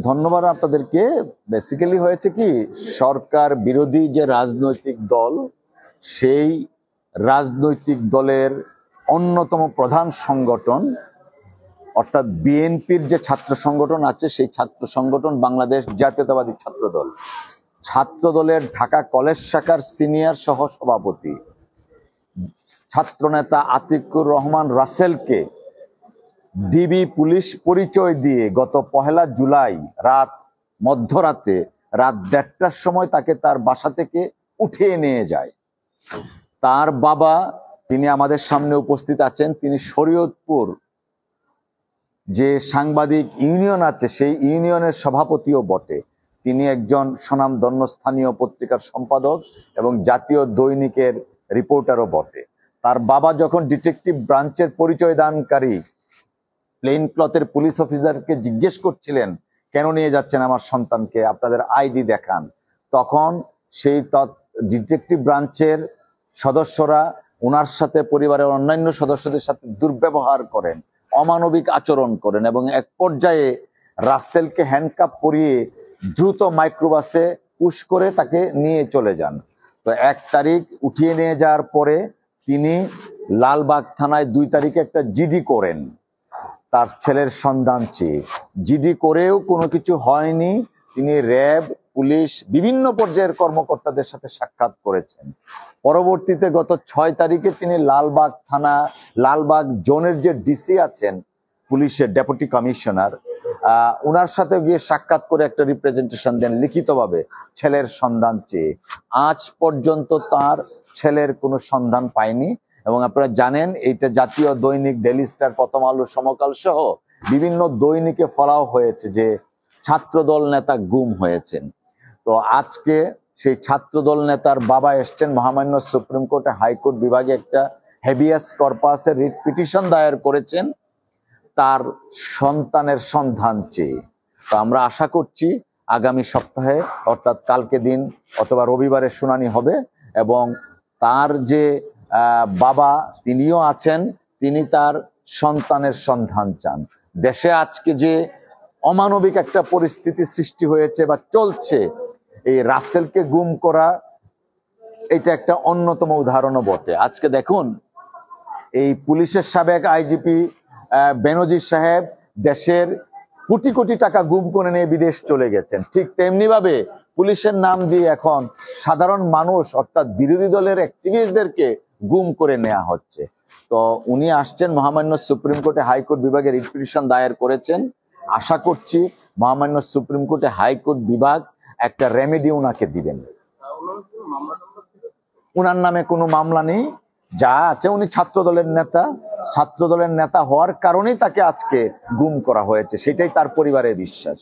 ধন্যবাদ আপনাদেরকে। বেসিক্যালি হয়েছে কি, সরকার বিরোধী যে রাজনৈতিক দল, সেই রাজনৈতিক দলের অন্যতম প্রধান সংগঠন অর্থাৎ বিএনপির যে ছাত্র সংগঠন আছে, সেই ছাত্র সংগঠন বাংলাদেশ জাতীয়তাবাদী ছাত্র দল, ছাত্র দলের ঢাকা কলেজ শাখার সিনিয়র সহ সভাপতি ছাত্রনেতা আতিকুর রহমান রাসেলকে ডিবি পুলিশ পরিচয় দিয়ে গত 1 জুলাই মধ্যরাতে রাত 1:30টার সময় তাকে তার বাসা থেকে উঠিয়ে নিয়ে যায়। তার বাবা, তিনি আমাদের সামনে উপস্থিত আছেন, তিনি শরীয়তপুর যে সাংবাদিক ইউনিয়ন আছে সেই ইউনিয়নের সভাপতিও বটে। তিনি একজন স্বনামধন্য স্থানীয় পত্রিকার সম্পাদক এবং জাতীয় দৈনিকের রিপোর্টারও বটে। তার বাবা যখন ডিটেকটিভ ব্রাঞ্চের পরিচয় দানকারী প্লেন ক্লথের পুলিশ অফিসারকে জিজ্ঞেস করছিলেন, কেন নিয়ে যাচ্ছেন আমার সন্তানকে, আপনাদের আইডি দেখান, তখন সেই ডিটেকটিভ ব্রাঞ্চের সদস্যরা ওনার সাথে পরিবারের অন্যান্য সদস্যদের সাথে দুর্ব্যবহার করেন, অমানবিক আচরণ করেন এবং এক পর্যায়ে রাসেলকে হ্যান্ডকাপ পরিয়ে দ্রুত মাইক্রোবাসে পুশ করে তাকে নিয়ে চলে যান। তো 1 তারিখ উঠিয়ে নিয়ে যাওয়ার পরে তিনি লালবাগ থানায় 2 তারিখে একটা জিডি করেন তার ছেলের সন্ধান চেয়ে। জিডি করেও কোনো কিছু হয়নি। তিনি র্যাব, পুলিশ, বিভিন্ন পর্যায়ের কর্মকর্তাদের সাথে সাক্ষাৎ করেছেন। পরবর্তীতে গত 6 তারিখে তিনি লালবাগ থানা, লালবাগ জোনের যে ডিসি আছেন পুলিশের ডেপুটি কমিশনার, ওনার সাথে গিয়ে সাক্ষাৎ করে একটা রিপ্রেজেন্টেশন দেন লিখিতভাবে ছেলের সন্ধান চেয়ে। আজ পর্যন্ত তার ছেলের কোনো সন্ধান পায়নি। এবং আপনারা জানেন, এইটা জাতীয় দৈনিক, ডেইলি স্টার, প্রথম আলো, সমকাল সহ বিভিন্ন দৈনিকে ফলাও হয়েছে যে ছাত্রদল নেতা গুম হয়েছেন। তো আজকে সেই ছাত্রদল নেতার বাবা এসছেন মহামান্য সুপ্রিম কোর্টে, হাইকোর্ট বিভাগে একটা হেভিয়াস কর্পাসের রিট পিটিশন দায়ের করেছেন তার সন্তানের সন্ধান চেয়ে। তো আমরা আশা করছি আগামী সপ্তাহে অর্থাৎ কালকে দিন অথবা রবিবারে শুনানি হবে এবং তার যে বাবা তিনিও আছেন, তিনি তার সন্তানের সন্ধান চান। দেশে আজকে যে অমানবিক একটা পরিস্থিতি সৃষ্টি হয়েছে বা চলছে, এই রাসেলকে গুম করা এটা একটা অন্যতম উদাহরণও বটে। আজকে দেখুন, এই পুলিশের সাবেক আইজিপি বেনজির সাহেব দেশের কোটি কোটি টাকা গুম করে নিয়ে বিদেশ চলে গেছেন। ঠিক তেমনি ভাবে পুলিশের নাম দিয়ে এখন সাধারণ মানুষ অর্থাৎ বিরোধী দলের অ্যাক্টিভিস্টদেরকে গুম করে নেওয়া হচ্ছে। তো উনি আসছেন মহামান্য সুপ্রিম কোর্টে, হাইকোর্ট বিভাগে রিট পিটিশন দায়ের করেছেন। আশা করছি মহামান্য সুপ্রিম কোর্টে হাইকোর্ট বিভাগ একটা রেমেডি উনাকে দিবেন। উনার নামে কোনো মামলা নেই, যা আছে উনি ছাত্রদলের নেতা, ছাত্রদলের নেতা হওয়ার কারণেই তাকে আজকে গুম করা হয়েছে, সেটাই তার পরিবারের বিশ্বাস।